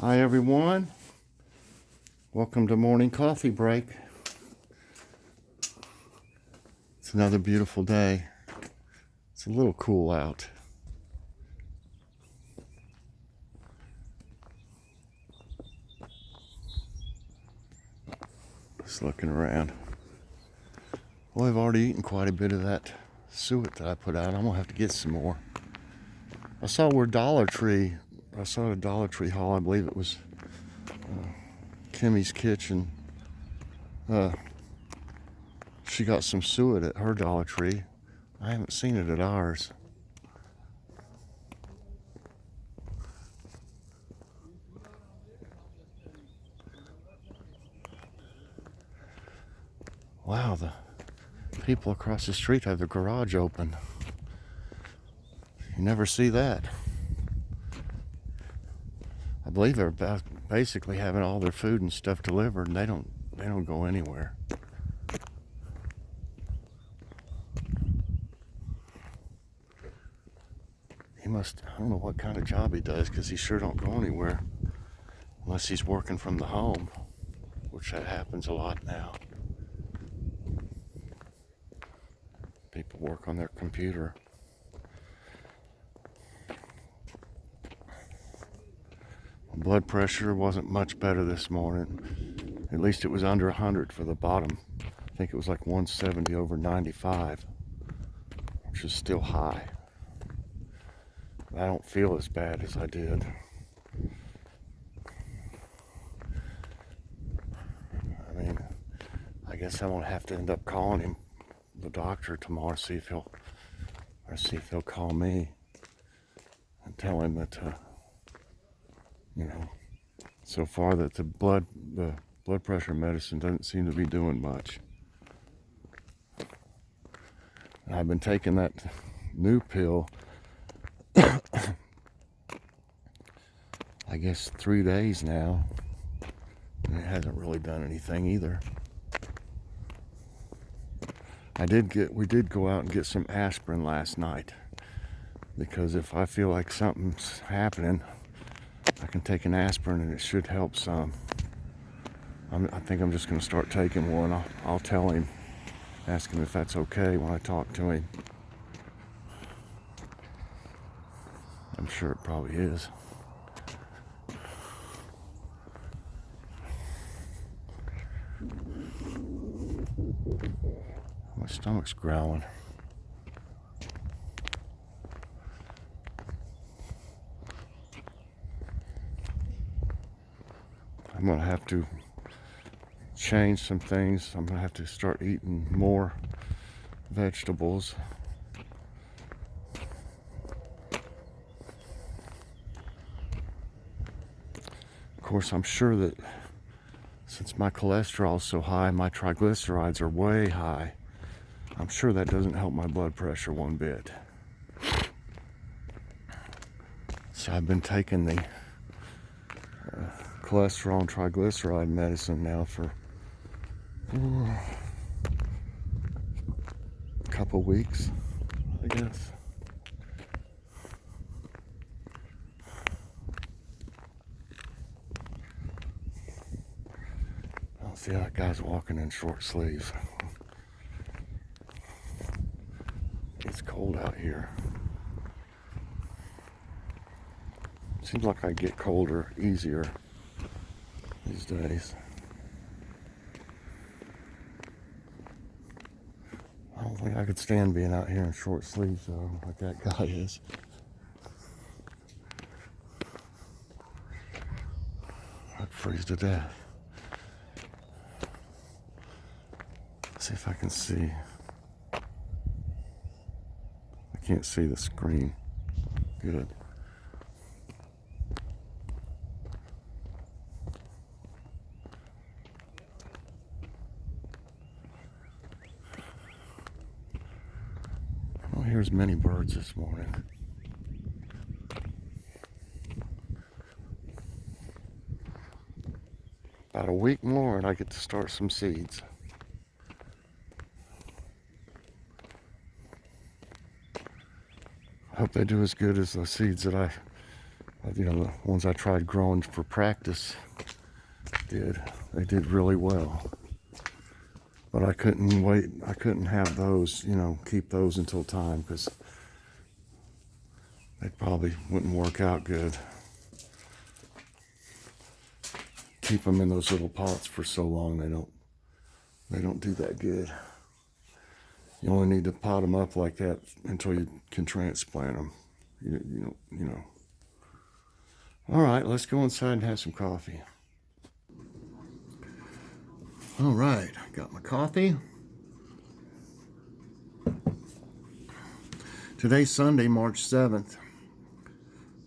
Hi everyone, welcome to morning coffee break. It's another beautiful day. It's a little cool out. Just looking around. Well, I've already eaten quite a bit of that suet that I put out. I'm gonna have to get some more. I saw a Dollar Tree haul. I believe it was Kimmy's Kitchen. She got some suet at her Dollar Tree. I haven't seen it at ours. Wow, the people across the street have their garage open. You never see that. I believe they're basically having all their food and stuff delivered, and they don't go anywhere. I don't know what kind of job he does, because he sure don't go anywhere unless he's working from the home, which that happens a lot now. People work on their computer. Blood pressure wasn't much better this morning. At least it was under 100 for the bottom. I think it was like 170 over 95, which is still high. I don't feel as bad as I did. I mean, I guess I'm gonna have to end up calling him, the doctor, tomorrow, see if he'll call me and tell him that, so far that the blood pressure medicine doesn't seem to be doing much. And I've been taking that new pill, I guess 3 days now, and it hasn't really done anything either. We did go out and get some aspirin last night, because if I feel like something's happening, I can take an aspirin and it should help some. I think I'm just going to start taking one. I'll tell him, ask him if that's okay when I talk to him. I'm sure it probably is. My stomach's growling. I'm going to have to change some things. I'm going to have to start eating more vegetables. Of course, I'm sure that since my cholesterol's so high, my triglycerides are way high. I'm sure that doesn't help my blood pressure one bit. So I've been taking the cholesterol and triglyceride medicine now for a couple weeks, I guess. Oh, see, that guy's walking in short sleeves. It's cold out here. Seems like I get colder easier these days. I don't think I could stand being out here in short sleeves though, like that guy is. I'd freeze to death. Let's see if I can see. I can't see the screen. Good. Oh, here's many birds this morning. About a week more and I get to start some seeds. I hope they do as good as the seeds that I You know, the ones I tried growing for practice they did really well. But I couldn't wait. I couldn't have those, you know, keep those until time, because they probably wouldn't work out good. Keep them in those little pots for so long, they don't do that good. You only need to pot them up like that until you can transplant them. You know. All right, let's go inside and have some coffee. All right, got my coffee. Today's Sunday, March 7th.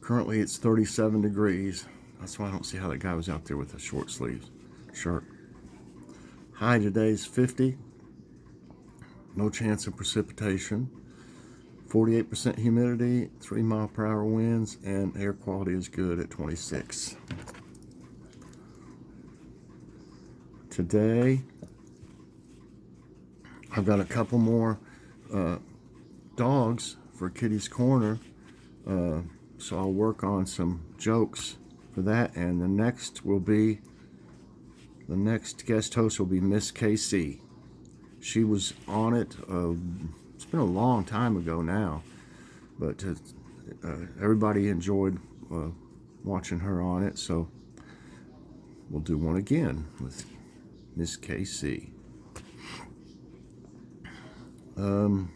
Currently it's 37 degrees. That's why I don't see how that guy was out there with a short sleeves shirt. High today's 50. No chance of precipitation. 48% humidity, 3-mile-per-hour winds, and air quality is good at 26. Today, I've got a couple more dogs for Kitty's Corner, so I'll work on some jokes for that, and the next guest host will be Miss KC. She was on it, it's been a long time ago now, but everybody enjoyed watching her on it, so we'll do one again with Miss KC. And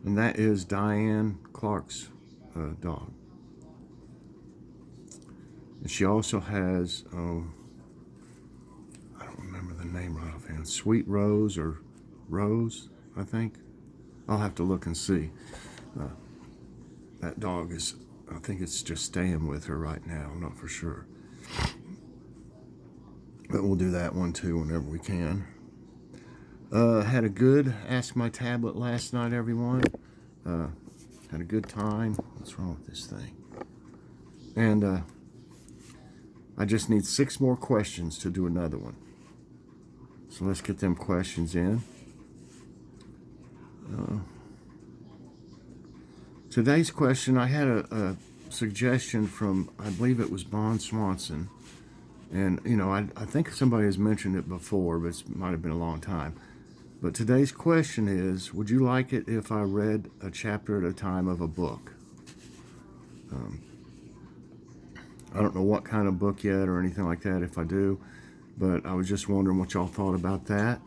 that is Diane Clark's dog. And she also has, I don't remember the name right offhand, Sweet Rose or Rose, I think. I'll have to look and see. That dog is, I think it's just staying with her right now. I'm not for sure. But we'll do that one too whenever we can. Had a good Ask My Tablet last night, everyone. Had a good time. What's wrong with this thing? And I just need 6 more questions to do another one. So let's get them questions in. Today's question, I had a suggestion from, I believe it was Bon Swanson. And, you know, I think somebody has mentioned it before, but it might have been a long time. But today's question is, would you like it if I read a chapter at a time of a book? I don't know what kind of book yet or anything like that if I do, but I was just wondering what y'all thought about that.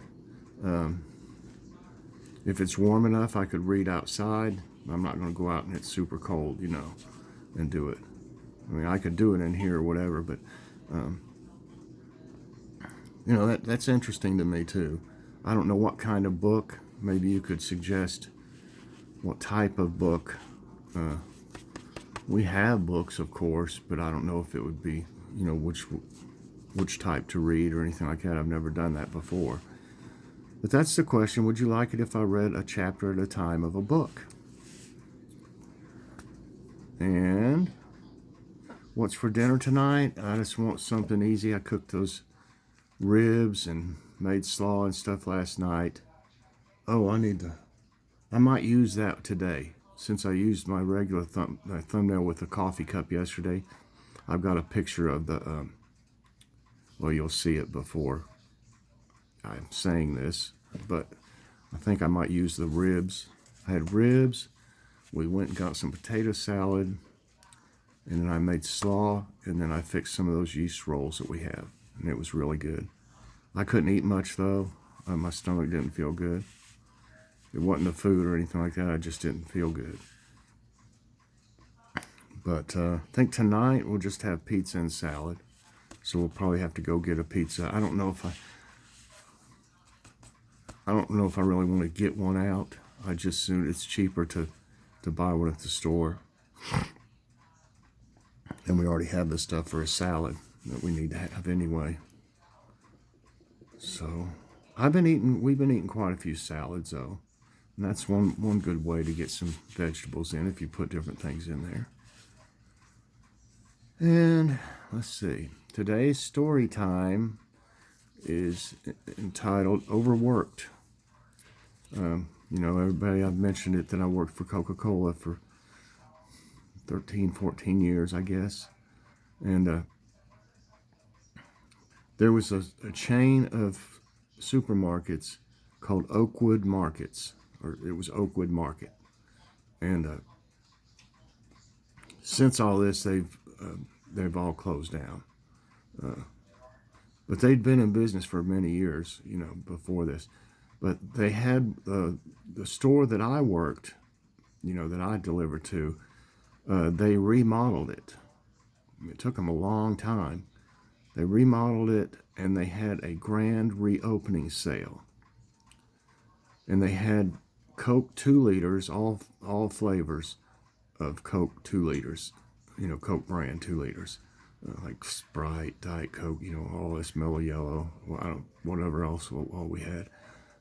If it's warm enough, I could read outside. I'm not going to go out and it's super cold, you know, and do it. I mean, I could do it in here or whatever, but, you know, that's interesting to me too. I don't know what kind of book. Maybe you could suggest what type of book. We have books, of course, but I don't know if it would be, you know, which type to read or anything like that. I've never done that before. But that's the question. Would you like it if I read a chapter at a time of a book? And what's for dinner tonight? I just want something easy. I cooked those ribs and made slaw and stuff last night. Oh, I might use that today. Since I used my regular thumbnail with a coffee cup yesterday, I've got a picture of the, well, you'll see it before I'm saying this, but I think I might use the ribs. I had ribs, we went and got some potato salad, and then I made slaw, and then I fixed some of those yeast rolls that we have, and it was really good. I couldn't eat much though. My stomach didn't feel good. It wasn't the food or anything like that. I just didn't feel good. But I think tonight we'll just have pizza and salad. So we'll probably have to go get a pizza. I don't know if I really want to get one out. I just assume it's cheaper to buy one at the store. And we already have the stuff for a salad that we need to have anyway. So we've been eating quite a few salads though. And that's one good way to get some vegetables in if you put different things in there. And let's see. Today's story time is entitled Overworked. You know, everybody, I've mentioned it that I worked for Coca-Cola for 13, 14 years, I guess. And there was a chain of supermarkets called Oakwood Markets, or it was Oakwood Market. And since all this, they've all closed down. But they'd been in business for many years, before this. But they had the store that I worked, that I delivered to, they remodeled it. It took them a long time. They remodeled it, and they had a grand reopening sale. And they had Coke 2 liters, all flavors of Coke 2 liters, Coke brand 2 liters. Like Sprite, Diet Coke, all this Mellow Yellow, whatever else all we had.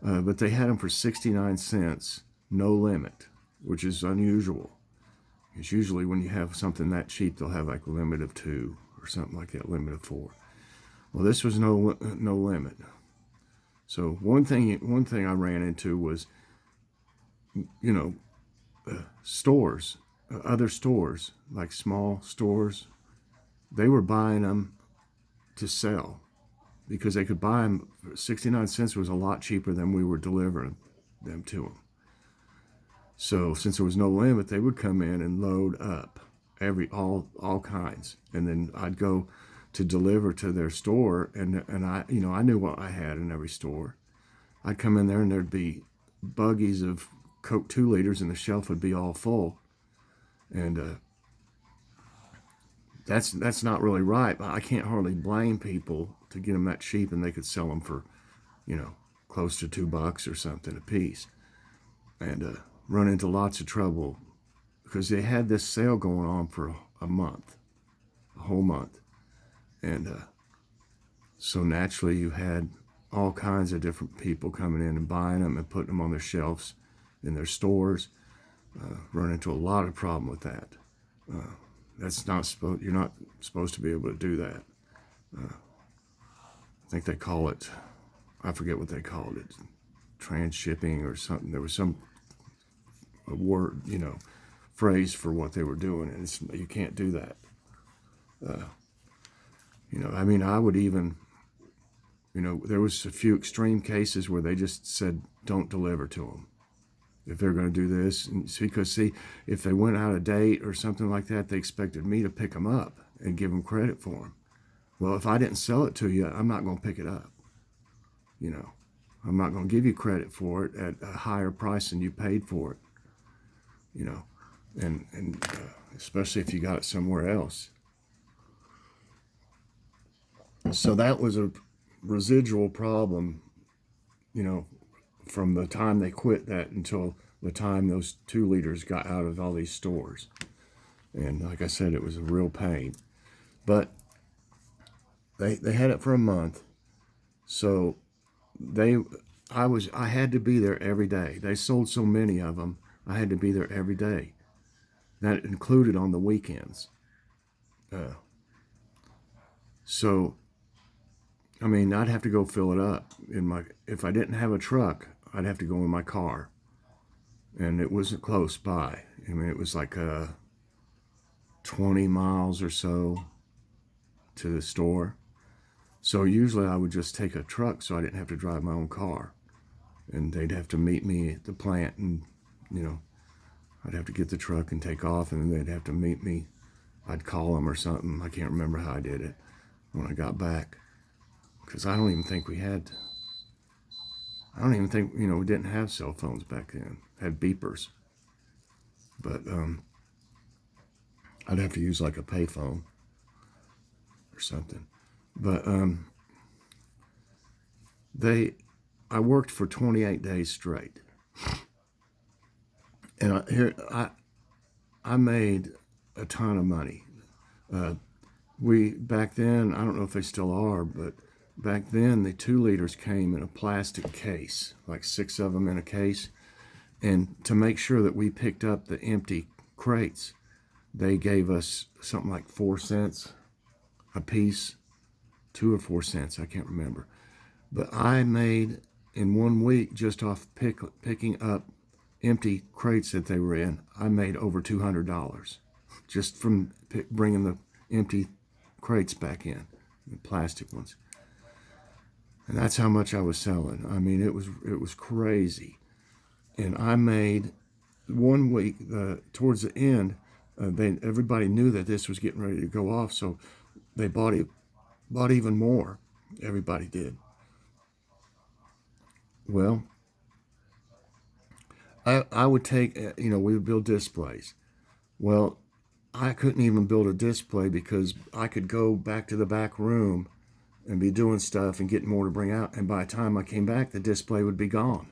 But they had them for 69 cents, no limit, which is unusual. It's usually when you have something that cheap, they'll have like a limit of 2 or something like that, limit of 4. Well, this was no limit. So one thing I ran into was, stores, other stores, like small stores, they were buying them to sell because they could buy them. 69 cents was a lot cheaper than we were delivering them to them. So since there was no limit, they would come in and load up all kinds, and then I'd go to deliver to their store, and I I knew what I had in every store. I'd come in there and there'd be buggies of Coke 2 liters, and the shelf would be all full, and that's not really right. But I can't hardly blame people to get them that cheap, and they could sell them for, close to $2 or something a piece, and run into lots of trouble because they had this sale going on for a month, a whole month, and so naturally you had all kinds of different people coming in and buying them and putting them on their shelves in their stores. Run into a lot of problem with that. You're not supposed to be able to do that. I think they call it, I forget what they called it, transshipping or something. There was some word, phrase for what they were doing, and you can't do that. I would even, there was a few extreme cases where they just said, don't deliver to them if they're going to do this. And because, if they went out of date or something like that, they expected me to pick them up and give them credit for them. Well, if I didn't sell it to you, I'm not going to pick it up. I'm not going to give you credit for it at a higher price than you paid for it. And especially if you got it somewhere else. So that was a residual problem, from the time they quit that until the time those 2 liters got out of all these stores. And like I said, it was a real pain. But they had it for a month. So I had to be there every day. They sold so many of them, I had to be there every day. That included on the weekends. So I'd have to go fill it up if I didn't have a truck, I'd have to go in my car. And it wasn't close by. It was like 20 miles or so to the store. So usually I would just take a truck so I didn't have to drive my own car. And they'd have to meet me at the plant, and, I'd have to get the truck and take off, and then they'd have to meet me. I'd call them or something. I can't remember how I did it when I got back. Because I don't even think we didn't have cell phones back then. Had beepers. But I'd have to use like a payphone or something. But I worked for 28 days straight. And I made a ton of money. Back then, I don't know if they still are, but back then the 2 liters came in a plastic case, like 6 of them in a case. And to make sure that we picked up the empty crates, they gave us something like 4 cents a piece, 2 or 4 cents, I can't remember. But I made, in 1 week, just off picking up empty crates that they were in, I made over $200. just from bringing the empty crates back in, the plastic ones. And that's how much I was selling. I mean, it was crazy. And I made 1 week, towards the end, everybody knew that this was getting ready to go off, so they bought even more. Everybody did. Well, I would take, we would build displays. Well, I couldn't even build a display because I could go back to the back room and be doing stuff and getting more to bring out. And by the time I came back, the display would be gone.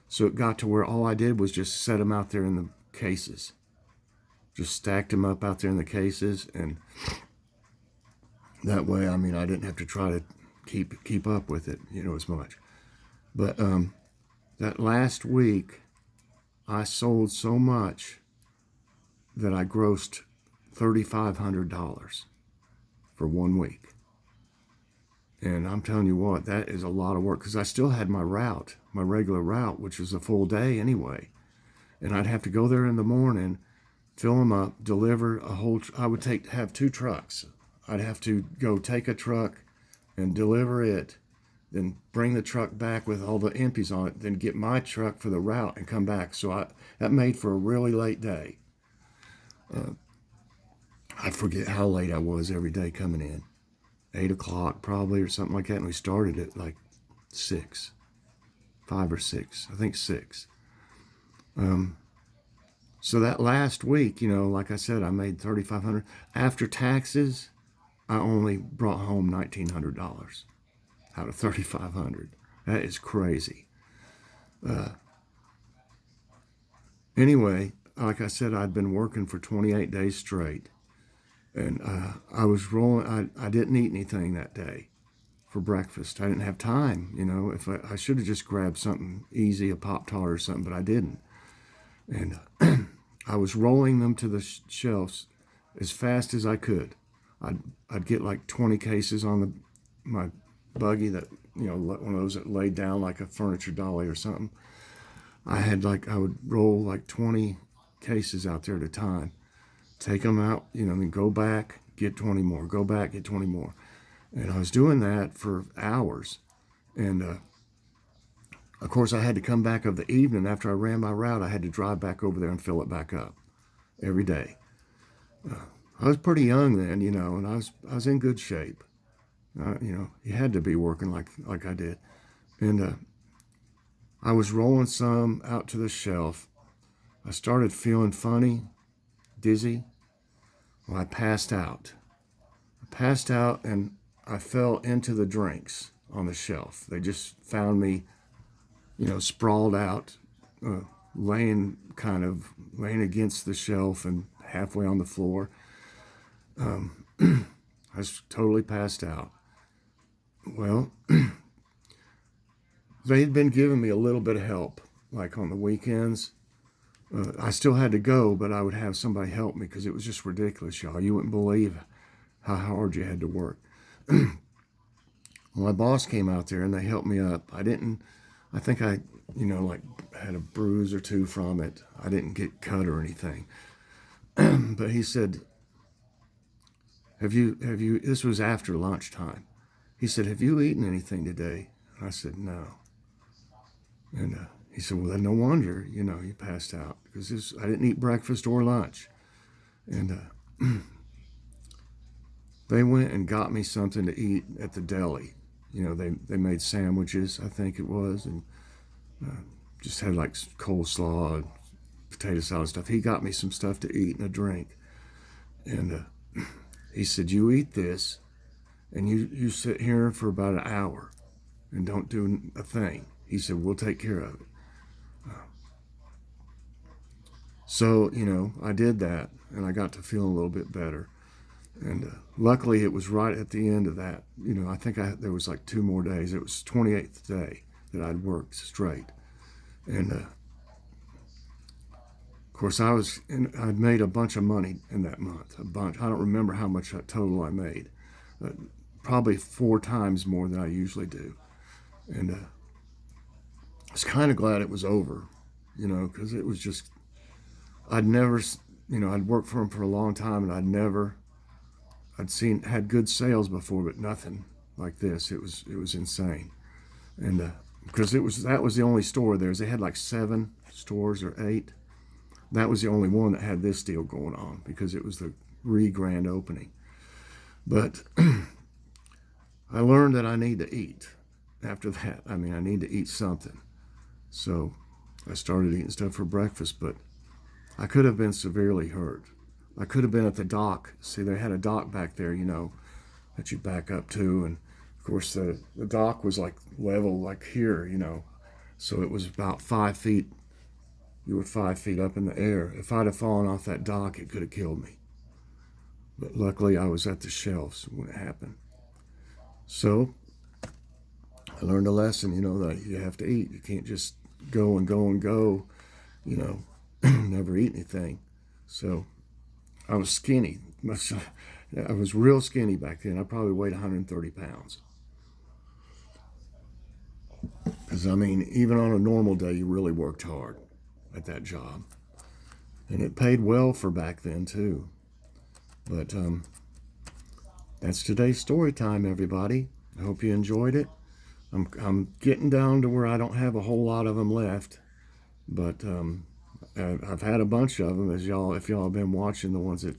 So it got to where all I did was just set them out there in the cases. Just stacked them up out there in the cases. And that way, I mean, I didn't have to try to keep up with it, as much. But that last week, I sold so much that I grossed $3,500 for 1 week. And I'm telling you what, that is a lot of work because I still had my route, my regular route, which was a full day anyway. And I'd have to go there in the morning, fill them up, deliver a whole, I would have 2 trucks. I'd have to go take a truck and deliver it, then bring the truck back with all the empties on it, then get my truck for the route and come back. So that made for a really late day. I forget how late I was every day coming in. 8 o'clock probably or something like that. And we started at like 6, 5 or 6, I think 6. So that last week, like I said, I made $3,500. After taxes, I only brought home $1,900 out of $3,500. That is crazy. Anyway, like I said, I'd been working for 28 days straight. And I was rolling. I didn't eat anything that day for breakfast. I didn't have time, If I should have just grabbed something easy, a Pop-Tart or something, but I didn't. And I was rolling them to the shelves as fast as I could. I'd get like 20 cases on my buggy that, one of those that laid down like a furniture dolly or something. I would roll like 20 cases out there at a time. Take them out, then go back, get 20 more, go back, get 20 more. And I was doing that for hours. And of course, I had to come back of the evening after I ran my route. I had to drive back over there and fill it back up every day. I was pretty young then, and I was in good shape. You had to be working like I did. And I was rolling some out to the shelf. I started feeling funny, dizzy. Well, I passed out. And I fell into the drinks on the shelf. They just found me, sprawled out, laying against the shelf and halfway on the floor. I was totally passed out. Well, they had been giving me a little bit of help, like on the weekends. I still had to go, but I would have somebody help me because it was just ridiculous, y'all. You wouldn't believe how hard you had to work. Well, my boss came out there and they helped me up. I think I had a bruise or 2 from it. I didn't get cut or anything. But he said, have you, this was after lunchtime. He said, have you eaten anything today? And I said, no. And he said, well, then no wonder, you passed out because I didn't eat breakfast or lunch. And they went and got me something to eat at the deli. They made sandwiches, I think it was, and just had like coleslaw, potato salad stuff. He got me some stuff to eat and a drink. And he said, you eat this and you sit here for about an hour and don't do a thing. He said, we'll take care of it. So, I did that and I got to feel a little bit better. And luckily it was right at the end of that. I think there was like 2 more days. It was 28th day that I'd worked straight. And of course I'd made a bunch of money in that month, a bunch. I don't remember how much total I made, but probably 4 times more than I usually do. And I was kind of glad it was over, because it was just, I'd never I'd worked for them for a long time, and I'd had good sales before, but nothing like this. It was insane. And because that was the only store there. They had like 7 stores or 8. That was the only one that had this deal going on because it was the grand opening. But I learned that I need to eat after that. I mean, I need to eat something. So I started eating stuff for breakfast, but I could have been severely hurt. I could have been at the dock. See, they had a dock back there, that you back up to. And of course, the dock was like level, like here, So it was about 5 feet. You were 5 feet up in the air. If I'd have fallen off that dock, it could have killed me. But luckily, I was at the shelves when it happened. So I learned a lesson, that you have to eat. You can't just go and go and go, never eat anything. So I was skinny. I was real skinny back then. I probably weighed 130 pounds. Because, even on a normal day, you really worked hard at that job. And it paid well for back then, too. But that's today's story time, everybody. I hope you enjoyed it. I'm getting down to where I don't have a whole lot of them left. But I've had a bunch of them, if y'all have been watching the ones that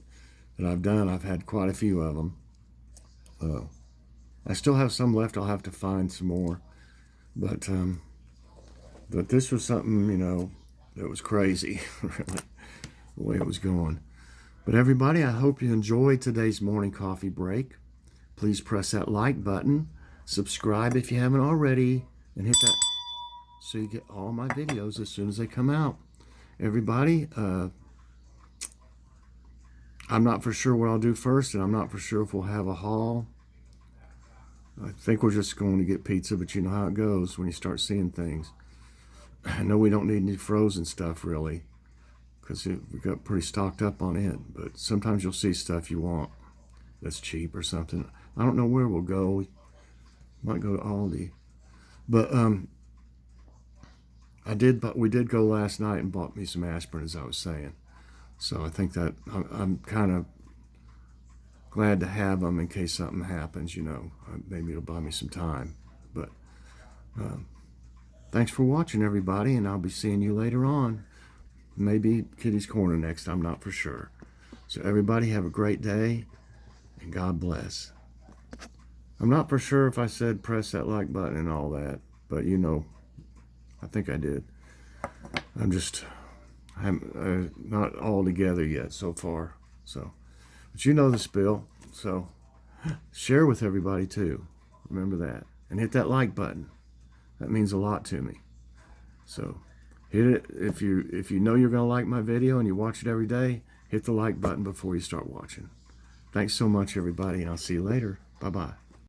I've done. I've had quite a few of them. I still have some left. I'll have to find some more. But this was something, that was crazy, really, the way it was going. But everybody, I hope you enjoyed today's morning coffee break. Please press that like button, subscribe if you haven't already, and hit that so you get all my videos as soon as they come out. Everybody, I'm not for sure what I'll do first, and I'm not for sure if we'll have a haul. I think we're just going to get pizza, but you know how it goes when you start seeing things. I know we don't need any frozen stuff, really, because we got pretty stocked up on it. But sometimes you'll see stuff you want that's cheap or something. I don't know where we'll go. We might go to Aldi. But we did go last night and bought me some aspirin, as I was saying. So I think that I'm kind of glad to have them in case something happens, Maybe it'll buy me some time. But thanks for watching, everybody, and I'll be seeing you later on. Maybe Kitty's Corner next, I'm not for sure. So everybody have a great day, and God bless. I'm not for sure if I said press that like button and all that, but I think I did. I'm not all together yet so far. So, but you know the spill. So share with everybody too. Remember that. And hit that like button. That means a lot to me. So hit it. If you know you're going to like my video and you watch it every day, hit the like button before you start watching. Thanks so much, everybody, and I'll see you later. Bye-bye.